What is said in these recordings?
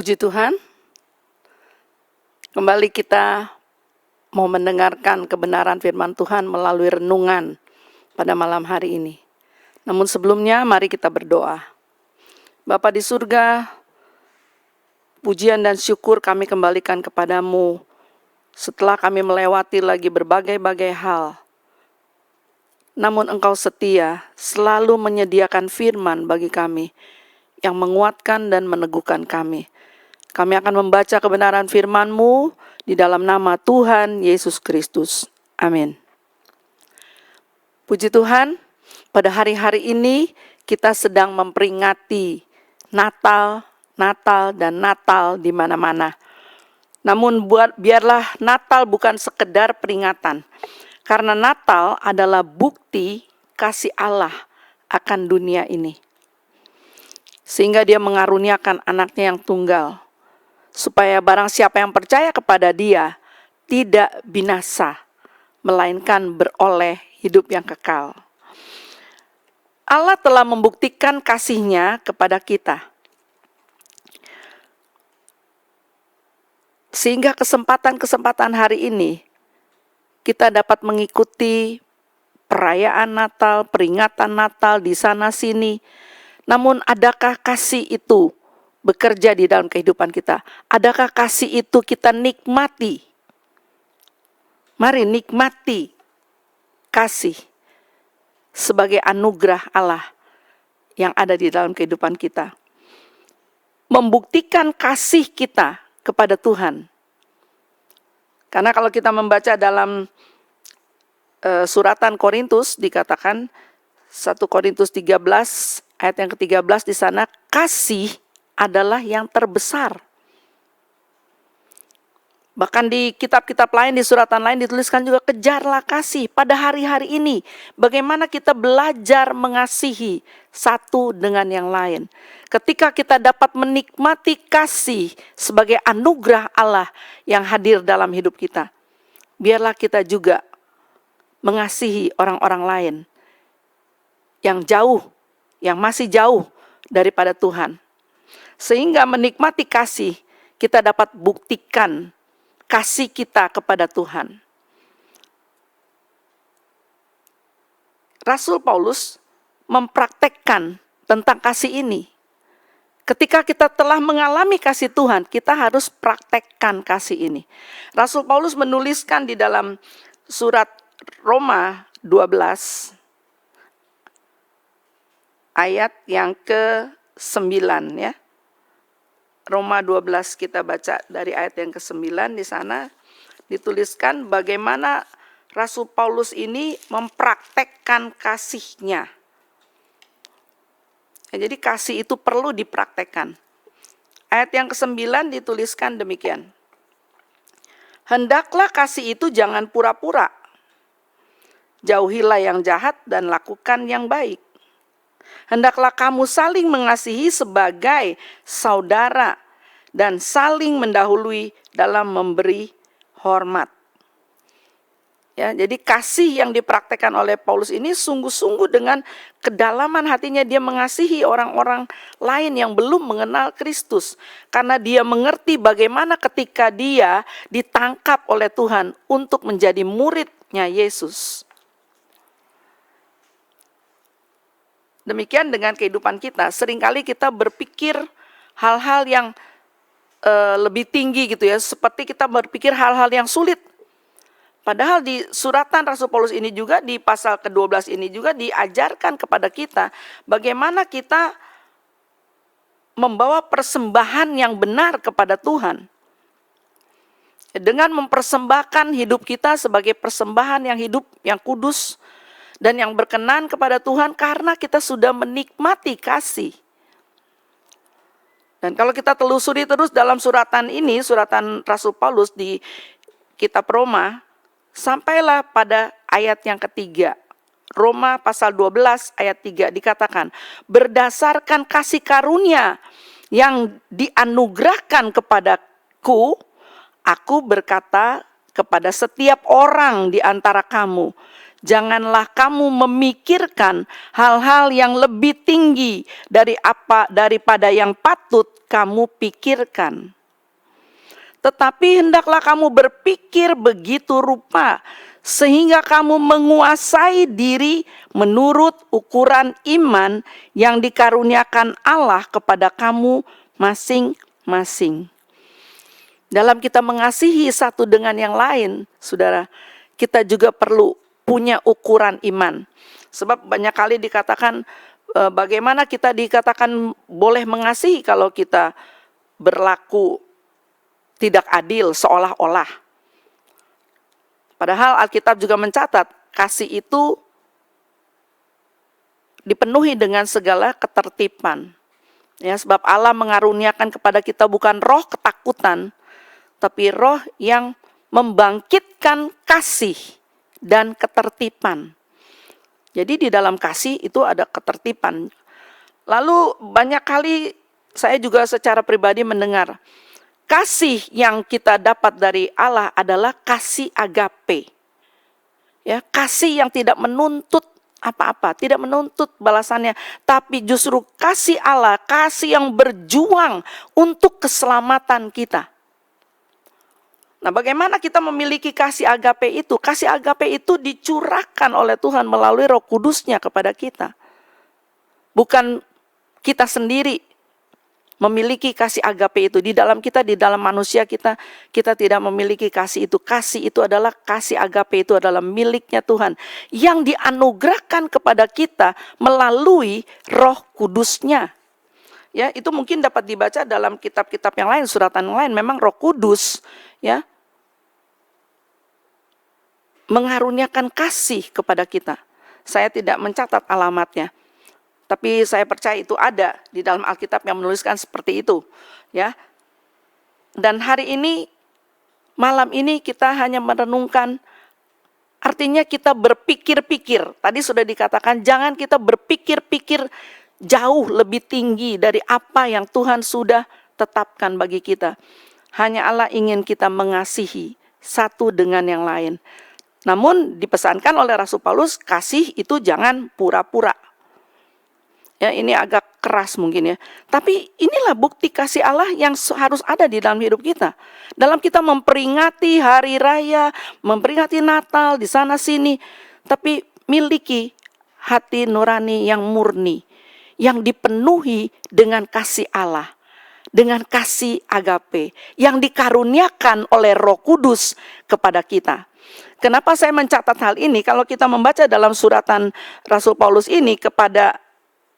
Puji Tuhan, kembali kita mau mendengarkan kebenaran firman Tuhan melalui renungan pada malam hari ini. Namun sebelumnya mari kita berdoa. Bapa di surga, pujian dan syukur kami kembalikan kepadamu setelah kami melewati lagi berbagai-bagai hal. Namun Engkau setia, selalu menyediakan firman bagi kami yang menguatkan dan meneguhkan kami. Kami akan membaca kebenaran firman-Mu di dalam nama Tuhan Yesus Kristus. Amin. Puji Tuhan, pada hari-hari ini kita sedang memperingati Natal dan Natal di mana-mana. Namun biarlah Natal bukan sekedar peringatan. Karena Natal adalah bukti kasih Allah akan dunia ini. Sehingga Dia mengaruniakan anaknya yang tunggal, supaya barang siapa yang percaya kepada Dia tidak binasa, melainkan beroleh hidup yang kekal. Allah telah membuktikan kasih-Nya kepada kita. Sehingga kesempatan-kesempatan hari ini, kita dapat mengikuti perayaan Natal, peringatan Natal di sana-sini. Namun adakah kasih itu bekerja di dalam kehidupan kita? Adakah kasih itu kita nikmati? Mari nikmati kasih sebagai anugerah Allah yang ada di dalam kehidupan kita. Membuktikan kasih kita kepada Tuhan. Karena kalau kita membaca dalam suratan Korintus dikatakan 1 Korintus 13 ayat yang ke-13 di sana, kasih adalah yang terbesar. Bahkan di kitab-kitab lain, di suratan lain dituliskan juga, kejarlah kasih pada hari-hari ini. Bagaimana kita belajar mengasihi satu dengan yang lain. Ketika kita dapat menikmati kasih sebagai anugerah Allah yang hadir dalam hidup kita, biarlah kita juga mengasihi orang-orang lain yang jauh, yang masih jauh daripada Tuhan. Sehingga menikmati kasih, kita dapat buktikan kasih kita kepada Tuhan. Rasul Paulus mempraktekkan tentang kasih ini. Ketika kita telah mengalami kasih Tuhan, kita harus praktekkan kasih ini. Rasul Paulus menuliskan di dalam surat Roma 12, ayat yang ke-9 ya. Roma 12 kita baca dari ayat yang ke-9, di sana dituliskan bagaimana Rasul Paulus ini mempraktekkan kasihnya. Ya, jadi kasih itu perlu dipraktekkan. Ayat yang ke-9 dituliskan demikian. Hendaklah kasih itu jangan pura-pura. Jauhilah yang jahat dan lakukan yang baik. Hendaklah kamu saling mengasihi sebagai saudara dan saling mendahului dalam memberi hormat. Ya, jadi kasih yang dipraktekkan oleh Paulus ini sungguh-sungguh dengan kedalaman hatinya dia mengasihi orang-orang lain yang belum mengenal Kristus. Karena dia mengerti bagaimana ketika dia ditangkap oleh Tuhan untuk menjadi muridnya Yesus. Demikian dengan kehidupan kita, seringkali kita berpikir hal-hal yang lebih tinggi gitu ya, seperti kita berpikir hal-hal yang sulit. Padahal di suratan Rasul Paulus ini juga, di pasal ke-12 ini juga diajarkan kepada kita bagaimana kita membawa persembahan yang benar kepada Tuhan. Dengan mempersembahkan hidup kita sebagai persembahan yang hidup, yang kudus, dan yang berkenan kepada Tuhan karena kita sudah menikmati kasih. Dan kalau kita telusuri terus dalam suratan ini, suratan Rasul Paulus di kitab Roma, sampailah pada ayat yang ketiga. Roma pasal 12 ayat 3 dikatakan, berdasarkan kasih karunia yang dianugerahkan kepadaku, aku berkata kepada setiap orang di antara kamu, Janganlah kamu memikirkan hal-hal yang lebih tinggi daripada yang patut kamu pikirkan. Tetapi hendaklah kamu berpikir begitu rupa, sehingga kamu menguasai diri menurut ukuran iman yang dikaruniakan Allah kepada kamu masing-masing. Dalam kita mengasihi satu dengan yang lain, saudara, kita juga perlu punya ukuran iman. Sebab banyak kali dikatakan, bagaimana kita dikatakan boleh mengasihi kalau kita berlaku tidak adil seolah-olah. Padahal Alkitab juga mencatat, kasih itu dipenuhi dengan segala ketertiban. Ya, sebab Allah mengaruniakan kepada kita bukan roh ketakutan, tapi roh yang membangkitkan kasih dan ketertiban. Jadi di dalam kasih itu ada ketertiban. Lalu banyak kali saya juga secara pribadi mendengar, kasih yang kita dapat dari Allah adalah kasih agape. Ya, kasih yang tidak menuntut apa-apa, tidak menuntut balasannya, tapi justru kasih Allah, kasih yang berjuang untuk keselamatan kita. Nah, bagaimana kita memiliki kasih agape itu? Kasih agape itu dicurahkan oleh Tuhan melalui Roh Kudus-Nya kepada kita. Bukan kita sendiri memiliki kasih agape itu. Di dalam kita, di dalam manusia kita tidak memiliki kasih itu. Kasih itu adalah, kasih agape itu adalah miliknya Tuhan, yang dianugerahkan kepada kita melalui Roh Kudus-Nya. Ya, itu mungkin dapat dibaca dalam kitab-kitab yang lain, suratan yang lain. Memang Roh Kudus, ya, mengaruniakan kasih kepada kita. Saya tidak mencatat alamatnya, tapi saya percaya itu ada di dalam Alkitab yang menuliskan seperti itu, ya. Dan hari ini, malam ini kita hanya merenungkan, artinya kita berpikir-pikir. Tadi sudah dikatakan, jangan kita berpikir-pikir jauh lebih tinggi dari apa yang Tuhan sudah tetapkan bagi kita. Hanya Allah ingin kita mengasihi satu dengan yang lain. Namun dipesankan oleh Rasul Paulus, kasih itu jangan pura-pura. Ya, ini agak keras mungkin ya. Tapi inilah bukti kasih Allah yang harus ada di dalam hidup kita. Dalam kita memperingati hari raya, memperingati Natal di sana sini, tapi miliki hati nurani yang murni, yang dipenuhi dengan kasih Allah, dengan kasih agape yang dikaruniakan oleh Roh Kudus kepada kita. Kenapa saya mencatat hal ini? Kalau kita membaca dalam suratan Rasul Paulus ini kepada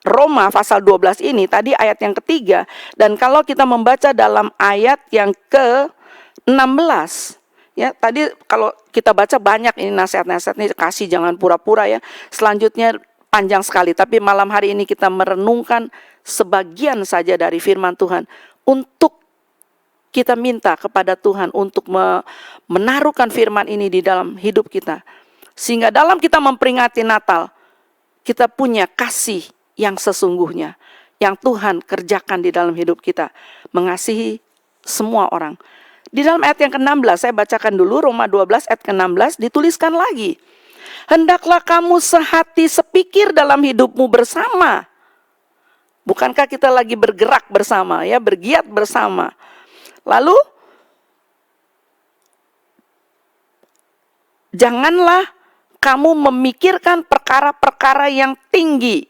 Roma pasal 12 ini, tadi ayat yang ketiga, dan kalau kita membaca dalam ayat yang ke-16, ya, tadi kalau kita baca banyak ini nasihat-nasihat ini, kasih jangan pura-pura ya. Selanjutnya panjang sekali, tapi malam hari ini kita merenungkan sebagian saja dari firman Tuhan untuk kita minta kepada Tuhan untuk menaruhkan firman ini di dalam hidup kita. Sehingga dalam kita memperingati Natal, kita punya kasih yang sesungguhnya, yang Tuhan kerjakan di dalam hidup kita. Mengasihi semua orang. Di dalam ayat yang ke-16, saya bacakan dulu Roma 12 ayat ke-16, dituliskan lagi. Hendaklah kamu sehati sepikir dalam hidupmu bersama. Bukankah kita lagi bergerak bersama, ya, bergiat bersama. Lalu, janganlah kamu memikirkan perkara-perkara yang tinggi,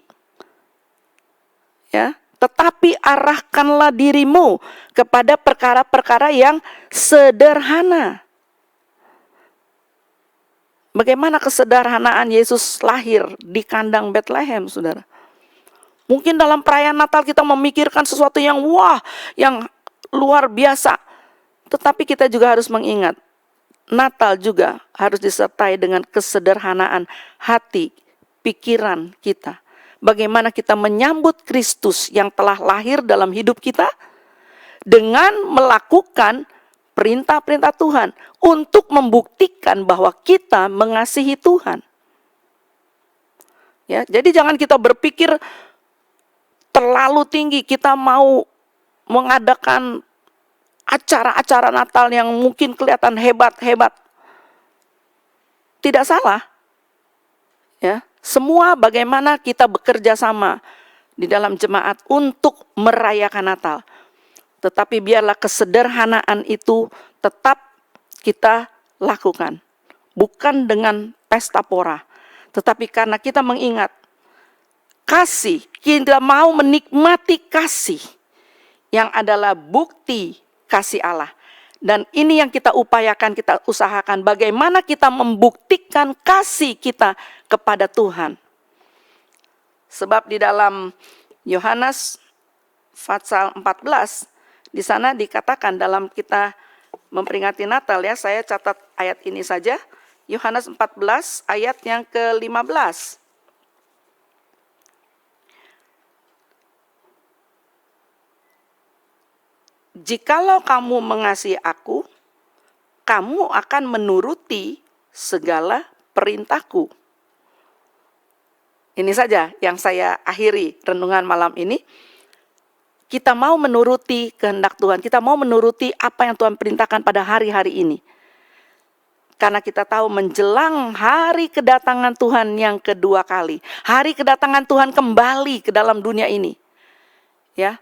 ya, tetapi arahkanlah dirimu kepada perkara-perkara yang sederhana. Bagaimana kesederhanaan Yesus lahir di kandang Bethlehem, saudara? Mungkin dalam perayaan Natal kita memikirkan sesuatu yang wah, yang luar biasa. Tetapi kita juga harus mengingat, Natal juga harus disertai dengan kesederhanaan hati, pikiran kita. Bagaimana kita menyambut Kristus yang telah lahir dalam hidup kita dengan melakukan perintah-perintah Tuhan untuk membuktikan bahwa kita mengasihi Tuhan. Ya, jadi jangan kita berpikir terlalu tinggi, kita mau mengadakan acara-acara Natal yang mungkin kelihatan hebat-hebat. Tidak salah. Ya, semua bagaimana kita bekerja sama di dalam jemaat untuk merayakan Natal. Tetapi biarlah kesederhanaan itu tetap kita lakukan. Bukan dengan pesta pora, tetapi karena kita mengingat kasih, kita mau menikmati kasih yang adalah bukti kasih Allah. Dan ini yang kita upayakan, kita usahakan bagaimana kita membuktikan kasih kita kepada Tuhan. Sebab di dalam Yohanes pasal 14, di sana dikatakan dalam kita memperingati Natal, ya, saya catat ayat ini saja. Yohanes 14 ayat yang ke-15. Jikalau kamu mengasihi aku, kamu akan menuruti segala perintahku. Ini saja yang saya akhiri renungan malam ini. Kita mau menuruti kehendak Tuhan, kita mau menuruti apa yang Tuhan perintahkan pada hari-hari ini. Karena kita tahu menjelang hari kedatangan Tuhan yang kedua kali, hari kedatangan Tuhan kembali ke dalam dunia ini, ya,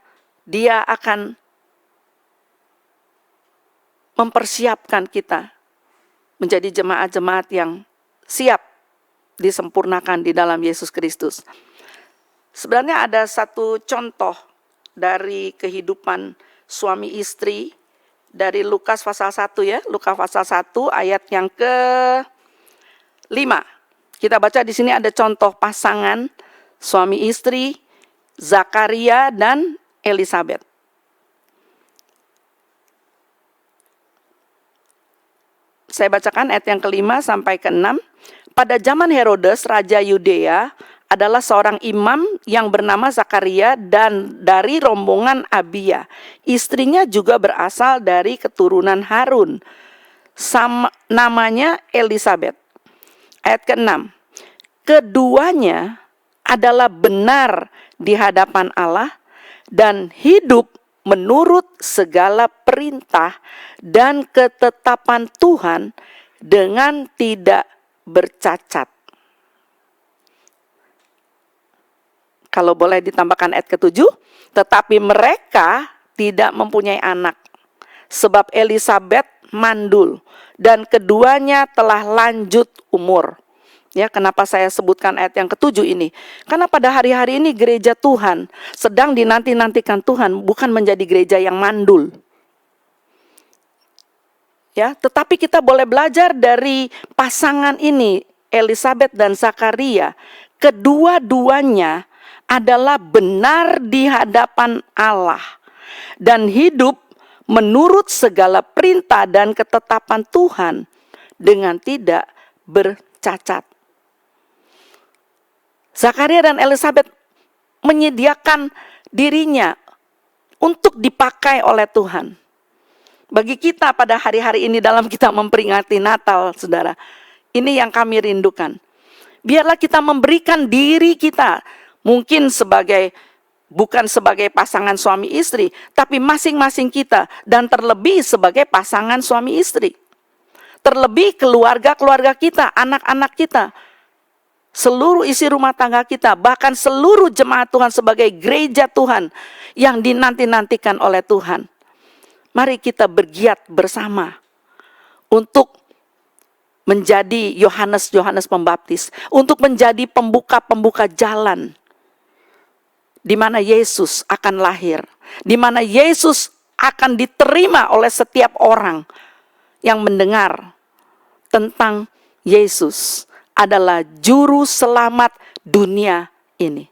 Dia akan mempersiapkan kita menjadi jemaat-jemaat yang siap disempurnakan di dalam Yesus Kristus. Sebenarnya ada satu contoh dari kehidupan suami istri dari Lukas pasal 1, ya. Lukas pasal 1 ayat yang ke-5. Kita baca di sini ada contoh pasangan suami istri Zakaria dan Elisabet. Saya bacakan ayat yang ke-5 sampai ke-6. Pada zaman Herodes, Raja Yudea, adalah seorang imam yang bernama Zakaria dan dari rombongan Abia. Istrinya juga berasal dari keturunan Harun. Namanya Elisabet. Ayat ke-6. Keduanya adalah benar di hadapan Allah dan hidup menurut segala perintah dan ketetapan Tuhan dengan tidak bercacat. Kalau boleh ditambahkan ayat ke-7, tetapi mereka tidak mempunyai anak, sebab Elisabet mandul dan keduanya telah lanjut umur. Ya, kenapa saya sebutkan ayat yang ke-7 ini? Karena pada hari-hari ini gereja Tuhan sedang dinanti-nantikan Tuhan, bukan menjadi gereja yang mandul. Ya, tetapi kita boleh belajar dari pasangan ini, Elisabet dan Zakaria. Kedua-duanya adalah benar di hadapan Allah dan hidup menurut segala perintah dan ketetapan Tuhan dengan tidak bercacat. Zakaria dan Elisabet menyediakan dirinya untuk dipakai oleh Tuhan. Bagi kita pada hari-hari ini dalam kita memperingati Natal, saudara, ini yang kami rindukan. Biarlah kita memberikan diri kita, mungkin bukan sebagai pasangan suami istri, tapi masing-masing kita, dan terlebih sebagai pasangan suami istri. Terlebih keluarga-keluarga kita, anak-anak kita, seluruh isi rumah tangga kita, bahkan seluruh jemaat Tuhan sebagai gereja Tuhan yang dinanti-nantikan oleh Tuhan. Mari kita bergiat bersama untuk menjadi Yohanes Pembaptis, untuk menjadi pembuka-pembuka jalan di mana Yesus akan lahir, di mana Yesus akan diterima oleh setiap orang yang mendengar tentang Yesus adalah juru selamat dunia ini.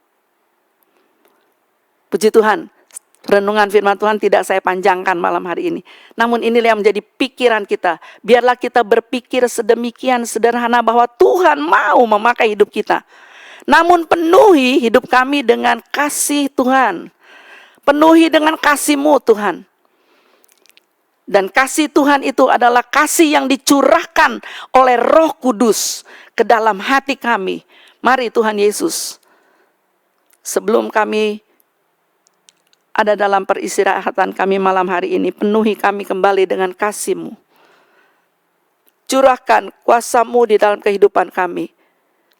Puji Tuhan, renungan firman Tuhan tidak saya panjangkan malam hari ini. Namun inilah yang menjadi pikiran kita. Biarlah kita berpikir sedemikian sederhana bahwa Tuhan mau memakai hidup kita. Namun penuhi hidup kami dengan kasih Tuhan. Penuhi dengan kasih-Mu Tuhan. Dan kasih Tuhan itu adalah kasih yang dicurahkan oleh Roh Kudus ke dalam hati kami. Mari Tuhan Yesus, sebelum kami ada dalam peristirahatan kami malam hari ini, penuhi kami kembali dengan kasih-Mu. Curahkan kuasa-Mu di dalam kehidupan kami.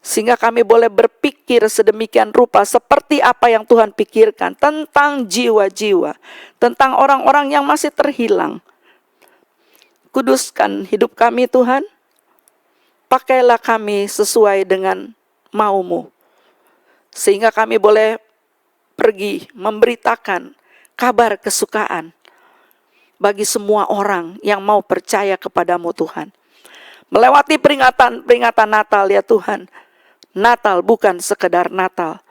Sehingga kami boleh berpikir sedemikian rupa seperti apa yang Tuhan pikirkan tentang jiwa-jiwa, tentang orang-orang yang masih terhilang. Kuduskan hidup kami Tuhan, pakailah kami sesuai dengan mau-Mu, sehingga kami boleh pergi memberitakan kabar kesukaan bagi semua orang yang mau percaya kepadamu Tuhan. Melewati peringatan Natal ya Tuhan. Natal bukan sekedar Natal,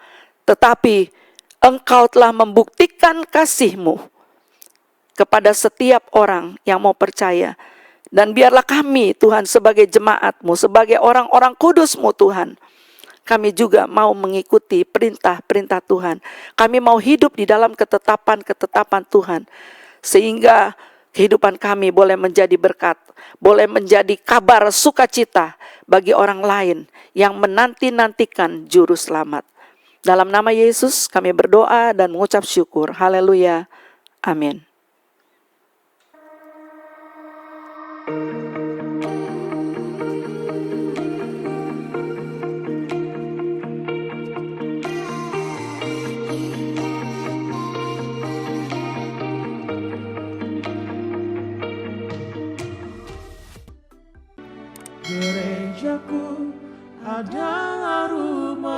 tetapi Engkau telah membuktikan kasih-Mu kepada setiap orang yang mau percaya. Dan biarlah kami Tuhan sebagai jemaat-Mu, sebagai orang-orang kudus-Mu Tuhan, kami juga mau mengikuti perintah-perintah Tuhan. Kami mau hidup di dalam ketetapan-ketetapan Tuhan, sehingga kehidupan kami boleh menjadi berkat, boleh menjadi kabar sukacita bagi orang lain yang menanti-nantikan juru selamat. Dalam nama Yesus kami berdoa dan mengucap syukur. Haleluya. Amin. Gerejaku adalah rumah